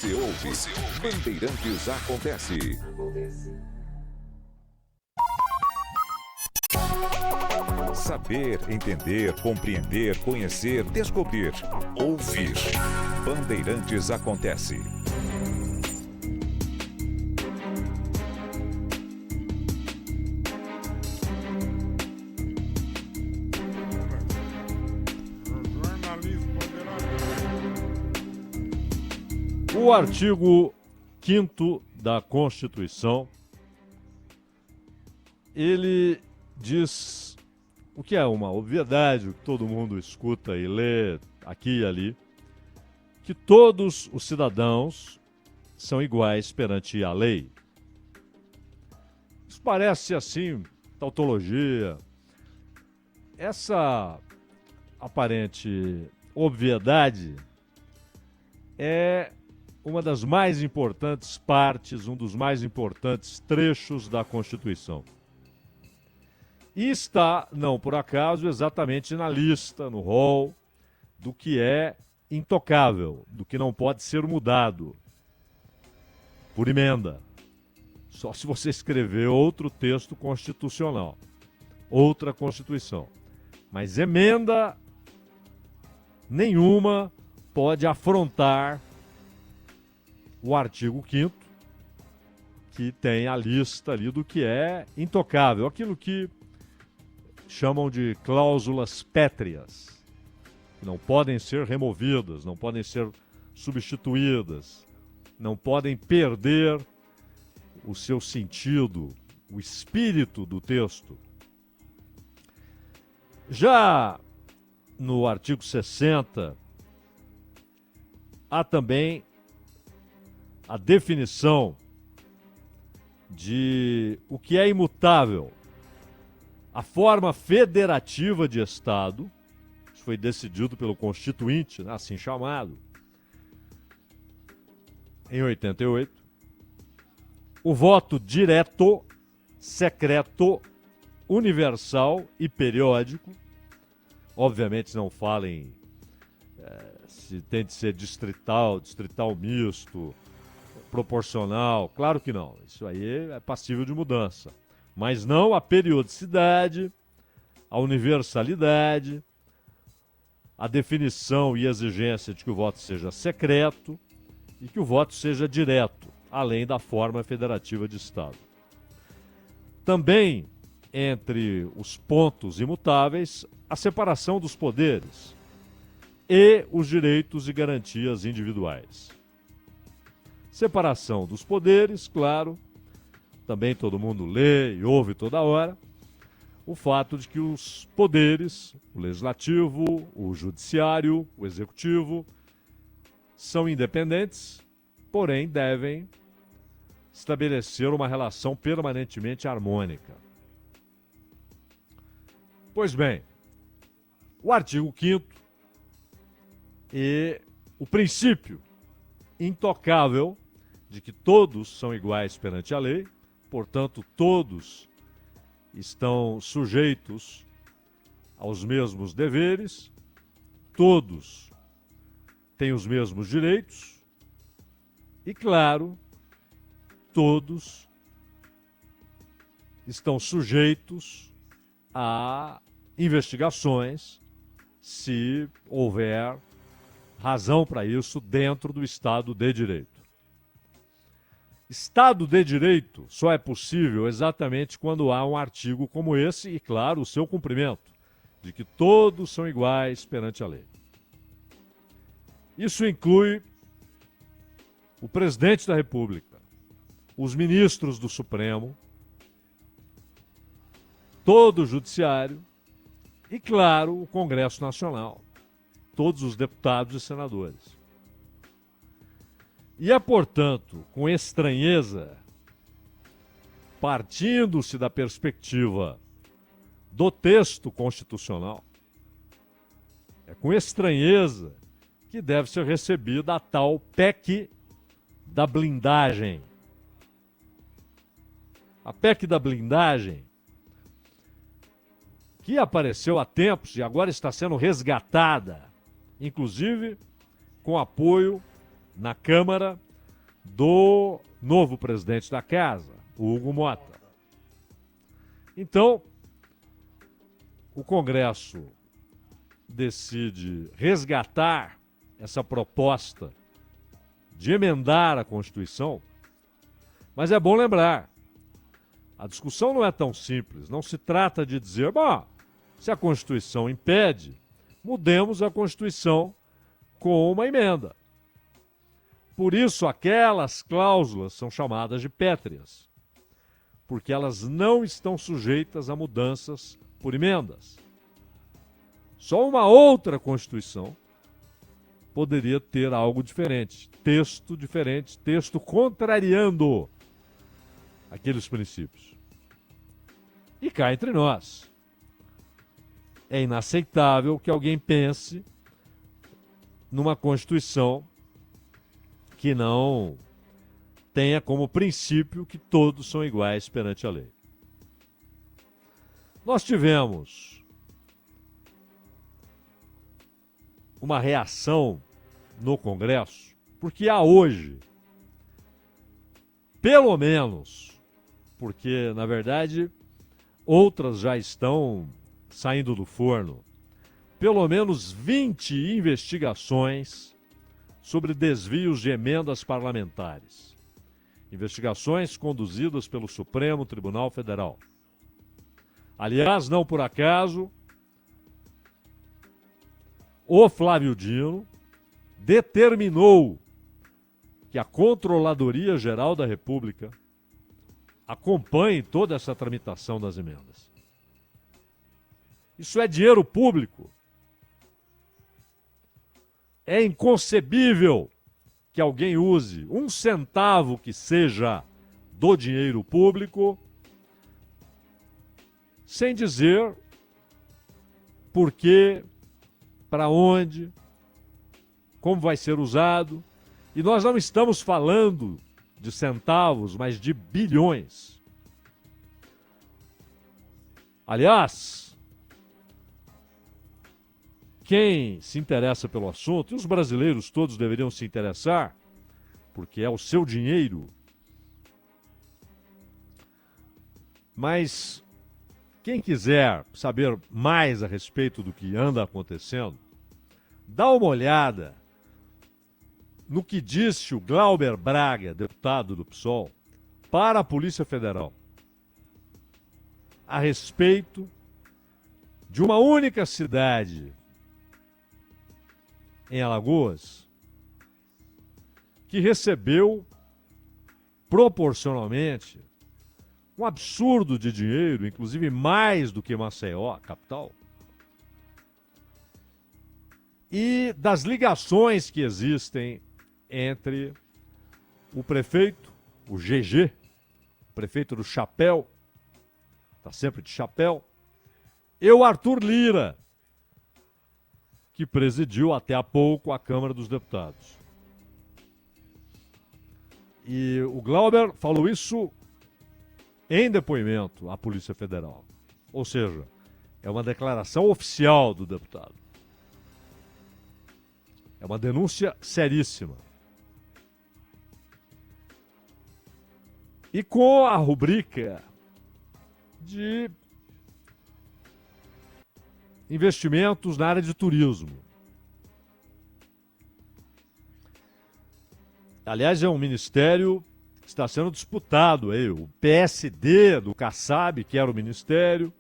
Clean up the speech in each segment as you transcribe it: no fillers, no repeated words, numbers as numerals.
Você ouve, Bandeirantes Acontece. Saber, entender, compreender, conhecer, descobrir, ouvir. Bandeirantes Acontece. O artigo 5º da Constituição, ele diz o que é uma obviedade, o que todo mundo escuta e lê aqui e ali, que todos os cidadãos são iguais perante a lei. Isso parece assim, tautologia. Essa aparente obviedade é uma das mais importantes partes, um dos mais importantes trechos da Constituição. E está, não por acaso, exatamente na lista, no rol, do que é intocável, do que não pode ser mudado por emenda. Só se você escrever outro texto constitucional, outra Constituição. Mas emenda nenhuma pode afrontar o artigo 5º, que tem a lista ali do que é intocável, aquilo que chamam de cláusulas pétreas, que não podem ser removidas, não podem ser substituídas, não podem perder o seu sentido, o espírito do texto. Já no artigo 60, há também a definição de o que é imutável, a forma federativa de Estado. Isso foi decidido pelo Constituinte, né, assim chamado, em 88. O voto direto, secreto, universal e periódico. Obviamente não falem se tem de ser distrital misto, proporcional, claro que não. Isso aí é passível de mudança. Mas não a periodicidade, a universalidade, a definição e exigência de que o voto seja secreto e que o voto seja direto, além da forma federativa de Estado. Também, entre os pontos imutáveis, a separação dos poderes e os direitos e garantias individuais. Separação dos poderes, claro, também todo mundo lê e ouve toda hora, o fato de que os poderes, o legislativo, o judiciário, o executivo, são independentes, porém devem estabelecer uma relação permanentemente harmônica. Pois bem, o artigo 5º e o princípio intocável de que todos são iguais perante a lei, portanto, todos estão sujeitos aos mesmos deveres, todos têm os mesmos direitos e, claro, todos estão sujeitos a investigações se houver razão para isso dentro do Estado de Direito. Estado de Direito só é possível exatamente quando há um artigo como esse e, claro, o seu cumprimento, de que todos são iguais perante a lei. Isso inclui o presidente da República, os ministros do Supremo, todo o Judiciário e, claro, o Congresso Nacional, todos os deputados e senadores. E é, portanto, com estranheza, partindo-se da perspectiva do texto constitucional, é com estranheza que deve ser recebida a tal PEC da blindagem. A PEC da blindagem, que apareceu há tempos e agora está sendo resgatada, inclusive com apoio na Câmara do novo presidente da casa, o Hugo Mota. Então, o Congresso decide resgatar essa proposta de emendar a Constituição, mas é bom lembrar, a discussão não é tão simples, não se trata de dizer, bom, se a Constituição impede, mudemos a Constituição com uma emenda. Por isso, aquelas cláusulas são chamadas de pétreas, porque elas não estão sujeitas a mudanças por emendas. Só uma outra Constituição poderia ter algo diferente, texto contrariando aqueles princípios. E cá entre nós, é inaceitável que alguém pense numa Constituição que não tenha como princípio que todos são iguais perante a lei. Nós tivemos uma reação no Congresso, porque há hoje, pelo menos, porque, na verdade, outras já estão saindo do forno, pelo menos 20 investigações sobre desvios de emendas parlamentares. Investigações conduzidas pelo Supremo Tribunal Federal. Aliás, não por acaso, o Flávio Dino determinou que a Controladoria Geral da República acompanhe toda essa tramitação das emendas. Isso é dinheiro público. É inconcebível que alguém use um centavo que seja do dinheiro público sem dizer por quê, para onde, como vai ser usado. E nós não estamos falando de centavos, mas de bilhões. Aliás, quem se interessa pelo assunto, e os brasileiros todos deveriam se interessar, porque é o seu dinheiro, mas quem quiser saber mais a respeito do que anda acontecendo, dá uma olhada no que disse o Glauber Braga, deputado do PSOL, para a Polícia Federal, a respeito de uma única cidade em Alagoas que recebeu proporcionalmente um absurdo de dinheiro, inclusive mais do que Maceió, a capital, e das ligações que existem entre o prefeito, o GG, o prefeito do chapéu, está sempre de chapéu, e o Arthur Lira, que presidiu até há pouco a Câmara dos Deputados. E o Glauber falou isso em depoimento à Polícia Federal. Ou seja, é uma declaração oficial do deputado. É uma denúncia seríssima. E com a rubrica de investimentos na área de turismo. Aliás, é um ministério que está sendo disputado aí. O PSD do Kassab quer o ministério,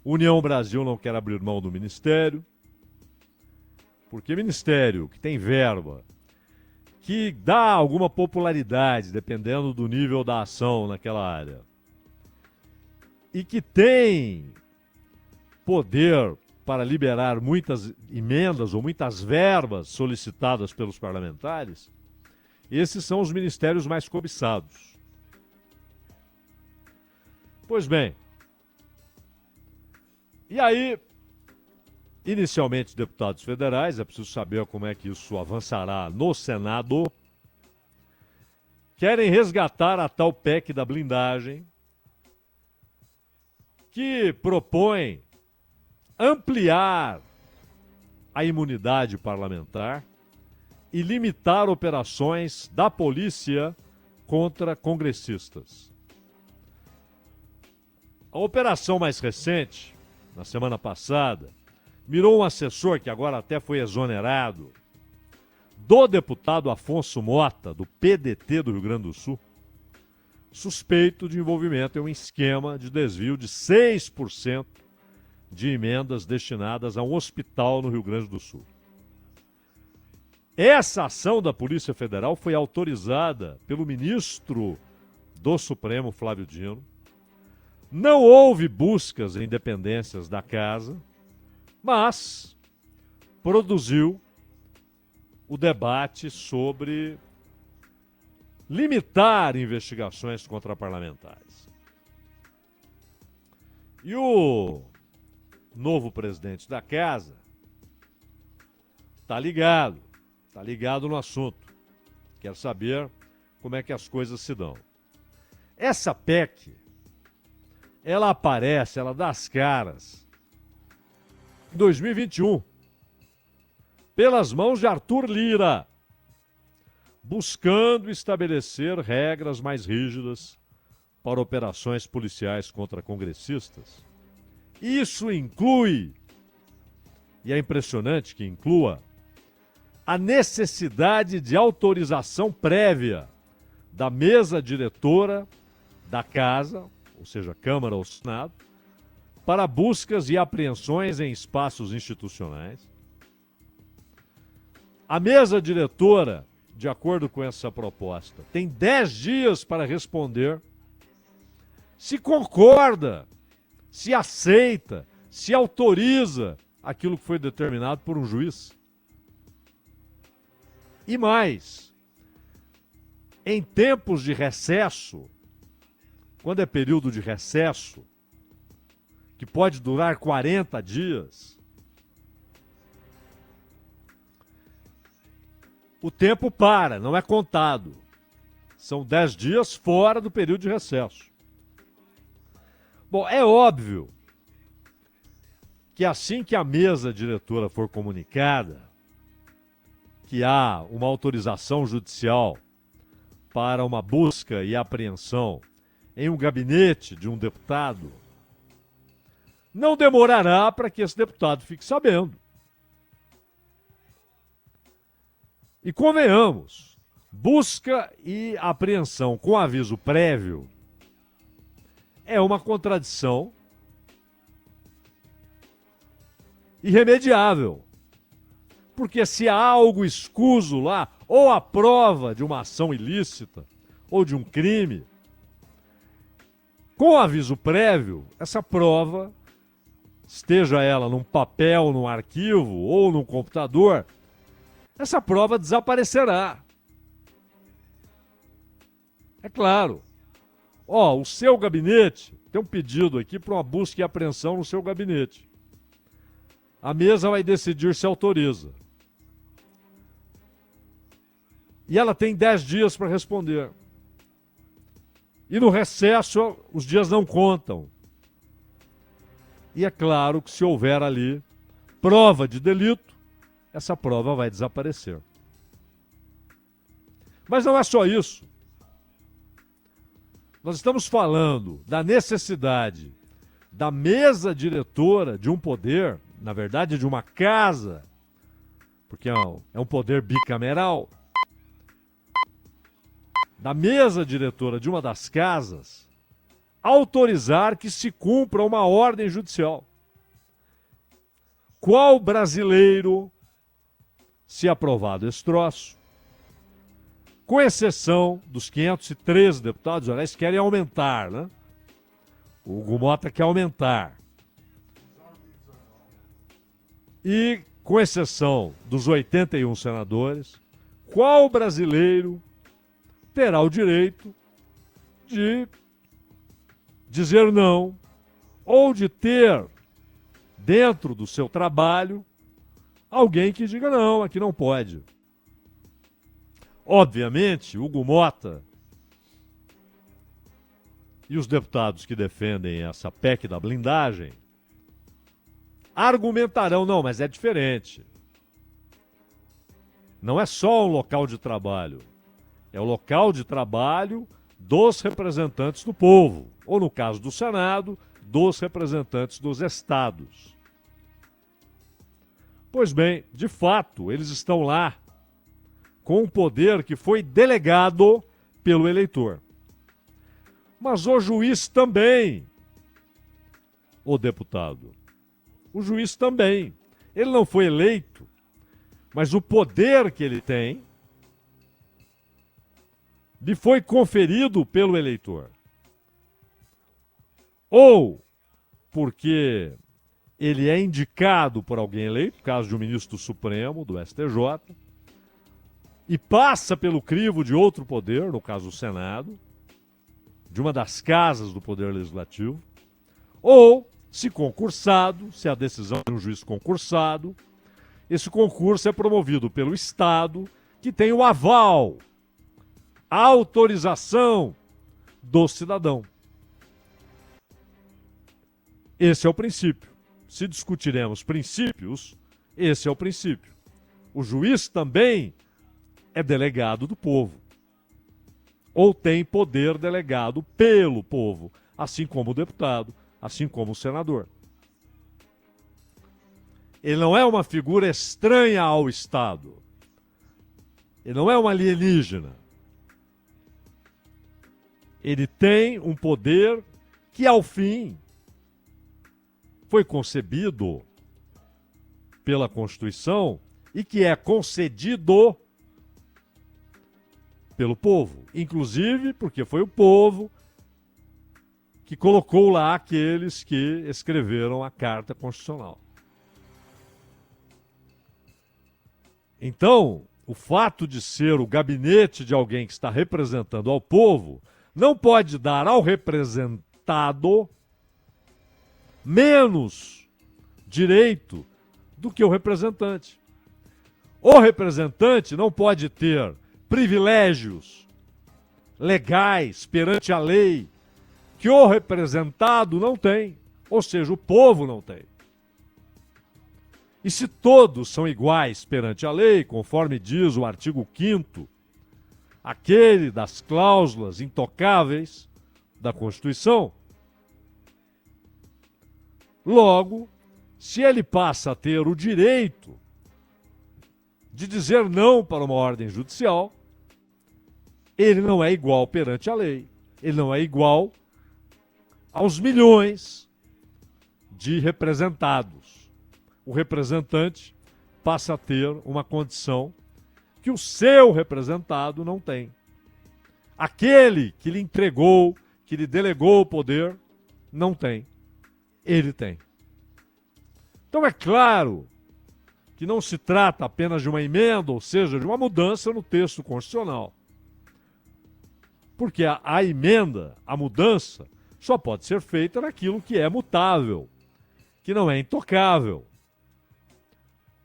União Brasil não quer abrir mão do ministério, porque ministério que tem verba, que dá alguma popularidade, dependendo do nível da ação naquela área, e que tem poder para liberar muitas emendas ou muitas verbas solicitadas pelos parlamentares, esses são os ministérios mais cobiçados. Pois bem, e aí, inicialmente deputados federais, é preciso saber como é que isso avançará no Senado, querem resgatar a tal PEC da blindagem, que propõe ampliar a imunidade parlamentar e limitar operações da polícia contra congressistas. A operação mais recente, na semana passada, mirou um assessor, que agora até foi exonerado, do deputado Afonso Mota, do PDT do Rio Grande do Sul, suspeito de envolvimento em um esquema de desvio de 6% de emendas destinadas a um hospital no Rio Grande do Sul. Essa ação da Polícia Federal foi autorizada pelo ministro do Supremo, Flávio Dino. Não houve buscas em dependências da casa, mas produziu o debate sobre limitar investigações contra parlamentares. E o novo presidente da casa está ligado no assunto. Quer saber como é que as coisas se dão. Essa PEC, ela aparece, ela dá as caras em 2021, pelas mãos de Arthur Lira, buscando estabelecer regras mais rígidas para operações policiais contra congressistas. Isso inclui, e é impressionante que inclua, a necessidade de autorização prévia da mesa diretora da casa, ou seja, Câmara ou Senado, para buscas e apreensões em espaços institucionais. A mesa diretora, de acordo com essa proposta, tem 10 dias para responder se concorda, se aceita, se autoriza aquilo que foi determinado por um juiz. E mais, em tempos de recesso, quando é período de recesso, que pode durar 40 dias, o tempo para, não é contado. São 10 dias fora do período de recesso. Bom, é óbvio que assim que a mesa diretora for comunicada, que há uma autorização judicial para uma busca e apreensão em um gabinete de um deputado, não demorará para que esse deputado fique sabendo. E convenhamos, busca e apreensão com aviso prévio é uma contradição irremediável. Porque se há algo escuso lá, ou a prova de uma ação ilícita, ou de um crime, com aviso prévio, essa prova, esteja ela num papel, num arquivo ou num computador, essa prova desaparecerá. É claro. Ó, o seu gabinete, tem um pedido aqui para uma busca e apreensão no seu gabinete. A mesa vai decidir se autoriza. E ela tem 10 dias para responder. E no recesso, os dias não contam. E é claro que se houver ali prova de delito, essa prova vai desaparecer. Mas não é só isso. Nós estamos falando da necessidade da mesa diretora de um poder, na verdade de uma casa, porque é um poder bicameral, da mesa diretora de uma das casas, autorizar que se cumpra uma ordem judicial. Qual brasileiro, se aprovado esse troço, com exceção dos 513 deputados, aliás, querem aumentar, né? O Hugo Mota quer aumentar. E, com exceção dos 81 senadores, qual brasileiro terá o direito de dizer não ou de ter dentro do seu trabalho alguém que diga não, aqui não pode? Obviamente, Hugo Mota e os deputados que defendem essa PEC da blindagem argumentarão, não, mas é diferente. não é só um local de trabalho. É o local de trabalho dos representantes do povo, ou no caso do Senado, dos representantes dos estados. Pois bem, de fato, eles estão lá com um poder que foi delegado pelo eleitor. Mas o juiz também, o deputado, o juiz também. Ele não foi eleito, mas o poder que ele tem lhe foi conferido pelo eleitor. Ou porque ele é indicado por alguém eleito, caso de um ministro supremo do STJ, e passa pelo crivo de outro poder, no caso o Senado, de uma das casas do Poder Legislativo, ou, se concursado, se a decisão de um juiz concursado, esse concurso é promovido pelo Estado, que tem o aval, a autorização do cidadão. Esse é o princípio. Se discutiremos princípios, esse é o princípio. O juiz também é delegado do povo, ou tem poder delegado pelo povo, assim como o deputado, assim como o senador. Ele não é uma figura estranha ao Estado. Ele não é um alienígena. Ele tem um poder que, ao fim, foi concebido pela Constituição e que é concedido pelo povo. Inclusive porque foi o povo que colocou lá aqueles que escreveram a Carta Constitucional. Então, o fato de ser o gabinete de alguém que está representando ao povo não pode dar ao representado menos direito do que o representante. O representante não pode ter privilégios legais perante a lei que o representado não tem, ou seja, o povo não tem. E se todos são iguais perante a lei, conforme diz o artigo 5º, aquele das cláusulas intocáveis da Constituição, logo, se ele passa a ter o direito de dizer não para uma ordem judicial, ele não é igual perante a lei. Ele não é igual aos milhões de representados. O representante passa a ter uma condição que o seu representado não tem. Aquele que lhe entregou, que lhe delegou o poder, não tem. Ele tem. Então é claro que não se trata apenas de uma emenda, ou seja, de uma mudança no texto constitucional. Porque a emenda, a mudança, só pode ser feita naquilo que é mutável, que não é intocável.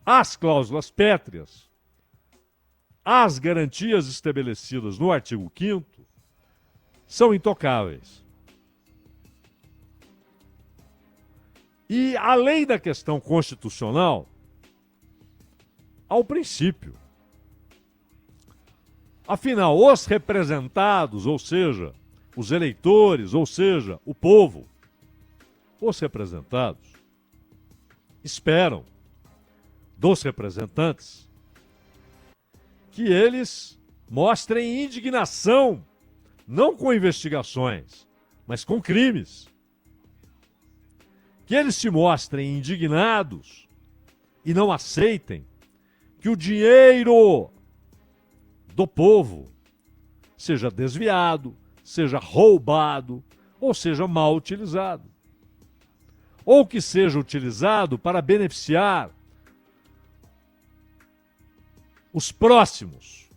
As cláusulas pétreas, as garantias estabelecidas no artigo 5º, são intocáveis. E, além da questão constitucional, há o princípio. Afinal, os representados, ou seja, os eleitores, ou seja, o povo, os representados, esperam dos representantes que eles mostrem indignação, não com investigações, mas com crimes. Que eles se mostrem indignados e não aceitem que o dinheiro do povo seja desviado, seja roubado ou seja mal utilizado. Ou que seja utilizado para beneficiar os próximos,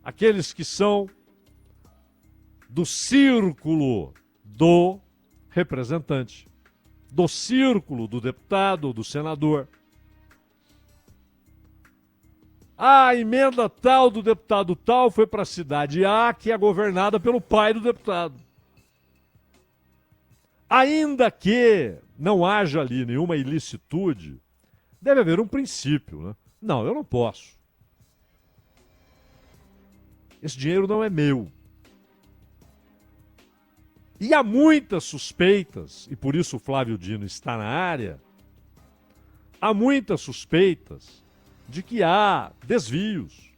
aqueles que são do círculo do representante, do círculo do deputado ou do senador. A emenda tal do deputado tal foi para a cidade A, que é governada pelo pai do deputado. Ainda que não haja ali nenhuma ilicitude, deve haver um princípio, né? Não, eu não posso. Esse dinheiro não é meu. E há muitas suspeitas, e por isso o Flávio Dino está na área, há muitas suspeitas de que há desvios,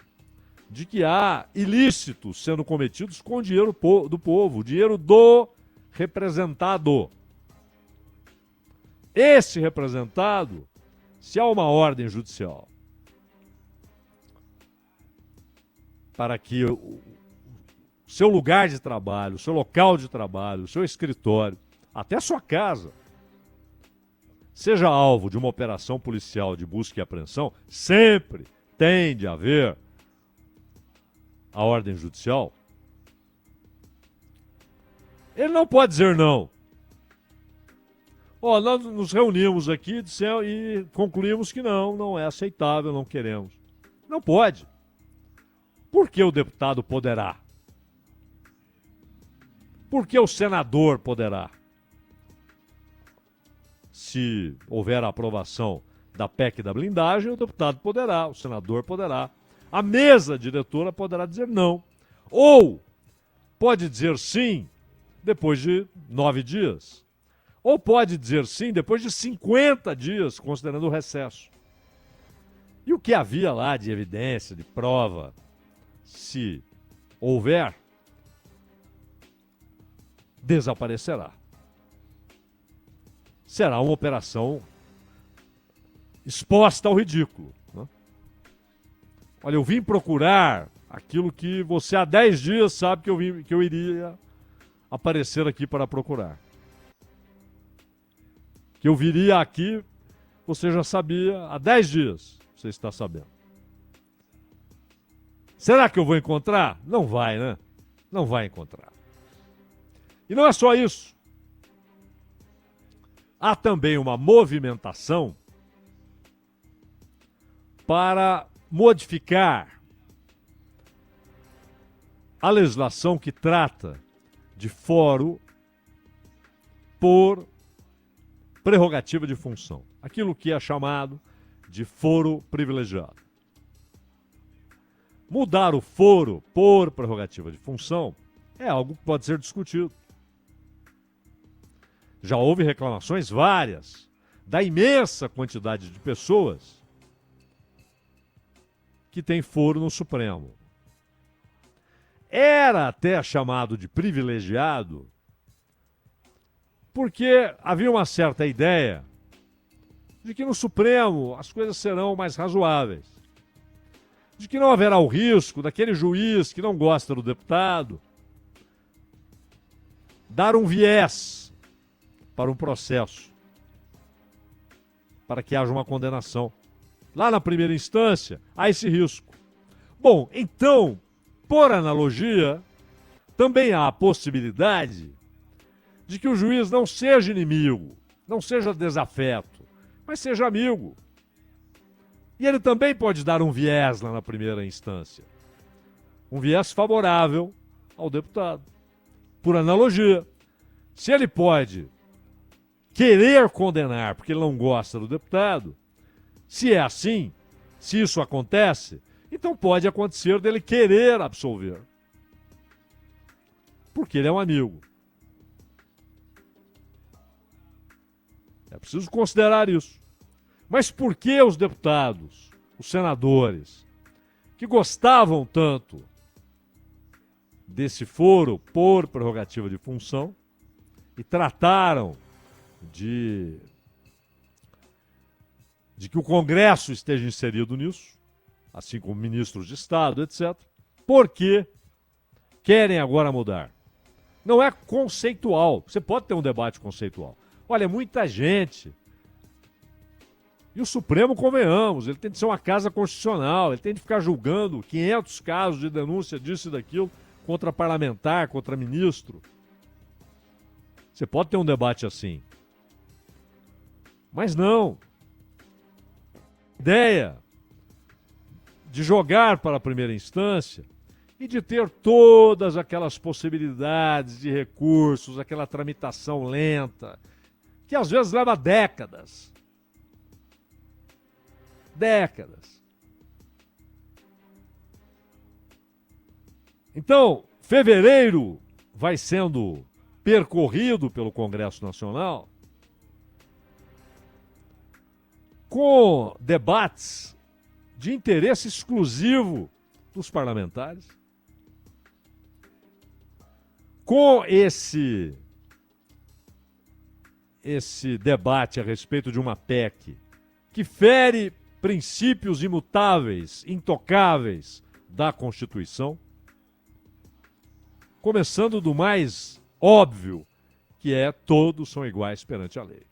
de que há ilícitos sendo cometidos com o dinheiro do povo, o dinheiro do representado. Esse representado, se há uma ordem judicial para que o seu lugar de trabalho, o seu local de trabalho, o seu escritório, até a sua casa, seja alvo de uma operação policial de busca e apreensão, sempre tem de haver a ordem judicial. Ele não pode dizer não. Nós nos reunimos aqui e concluímos que não é aceitável, não queremos. Não pode. Por que o deputado poderá? Por que o senador poderá? Se houver a aprovação da PEC da blindagem, o deputado poderá, o senador poderá. A mesa diretora poderá dizer não. Ou pode dizer sim depois de 9 dias. Ou pode dizer sim depois de 50 dias, considerando o recesso. E o que havia lá de evidência, de prova, se houver, desaparecerá. Será uma operação exposta ao ridículo. Né? Olha, eu vim procurar aquilo que você há 10 dias sabe que eu iria aparecer aqui para procurar. Que eu viria aqui, você já sabia há 10 dias, você está sabendo. Será que eu vou encontrar? Não vai, né? Não vai encontrar. E não é só isso. Há também uma movimentação para modificar a legislação que trata de foro por prerrogativa de função. Aquilo que é chamado de foro privilegiado. Mudar o foro por prerrogativa de função é algo que pode ser discutido. Já houve reclamações várias da imensa quantidade de pessoas que tem foro no Supremo. Era até chamado de privilegiado porque havia uma certa ideia de que no Supremo as coisas serão mais razoáveis. De que não haverá o risco daquele juiz que não gosta do deputado dar um viés para um processo, para que haja uma condenação. Lá na primeira instância, há esse risco. Bom, então, por analogia, também há a possibilidade de que o juiz não seja inimigo, não seja desafeto, mas seja amigo. E ele também pode dar um viés lá na primeira instância. Um viés favorável ao deputado. Por analogia, se ele pode querer condenar porque ele não gosta do deputado, se é assim, se isso acontece, então pode acontecer dele querer absolver. Porque ele é um amigo. É preciso considerar isso. Mas por que os deputados, os senadores, que gostavam tanto desse foro por prerrogativa de função e trataram de que o Congresso esteja inserido nisso, assim como ministros de Estado, etc., por que querem agora mudar? Não é conceitual. Você pode ter um debate conceitual. Olha, muita gente. E o Supremo, convenhamos, ele tem de ser uma casa constitucional, ele tem de ficar julgando 500 casos de denúncia disso e daquilo contra parlamentar, contra ministro. Você pode ter um debate assim. Mas não. A ideia de jogar para a primeira instância e de ter todas aquelas possibilidades de recursos, aquela tramitação lenta, que às vezes leva décadas. Décadas. Então, fevereiro vai sendo percorrido pelo Congresso Nacional com debates de interesse exclusivo dos parlamentares, com esse debate a respeito de uma PEC que fere princípios imutáveis, intocáveis da Constituição, começando do mais óbvio, que é todos são iguais perante a lei.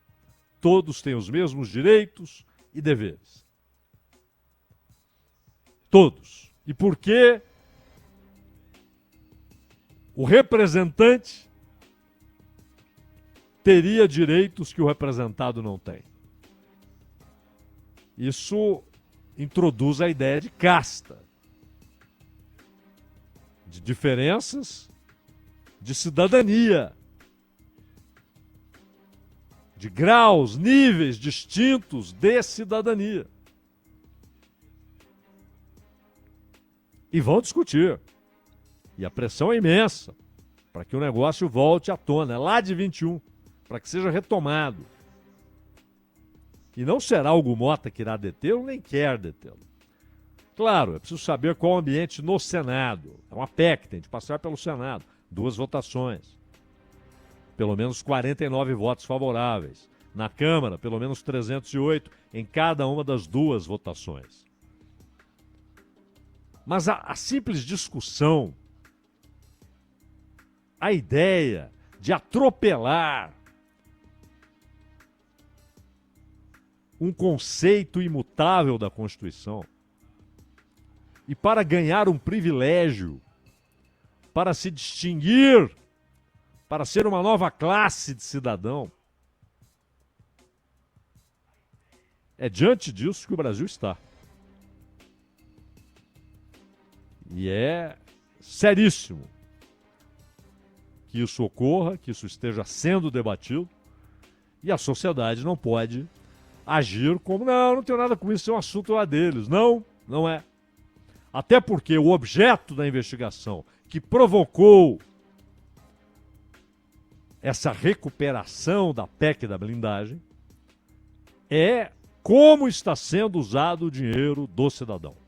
Todos têm os mesmos direitos e deveres. Todos. E por que o representante teria direitos que o representado não tem? Isso introduz a ideia de casta, de diferenças de cidadania, de graus, níveis distintos de cidadania. E vão discutir. E a pressão é imensa para que o negócio volte à tona. É lá de 21, para que seja retomado. E não será Hugo Mota que irá detê-lo, nem quer detê-lo. Claro, é preciso saber qual o ambiente no Senado. É uma PEC, tem de passar pelo Senado. 2 votações. Pelo menos 49 votos favoráveis. Na Câmara, pelo menos 308 em cada uma das 2 votações. Mas a simples discussão, a ideia de atropelar um conceito imutável da Constituição e para ganhar um privilégio, para se distinguir, para ser uma nova classe de cidadão, é diante disso que o Brasil está. E é seríssimo que isso ocorra, que isso esteja sendo debatido, e a sociedade não pode agir como, não tenho nada com isso, é um assunto lá deles. Não, não é. Até porque o objeto da investigação que provocou essa recuperação da PEC da blindagem é como está sendo usado o dinheiro do cidadão.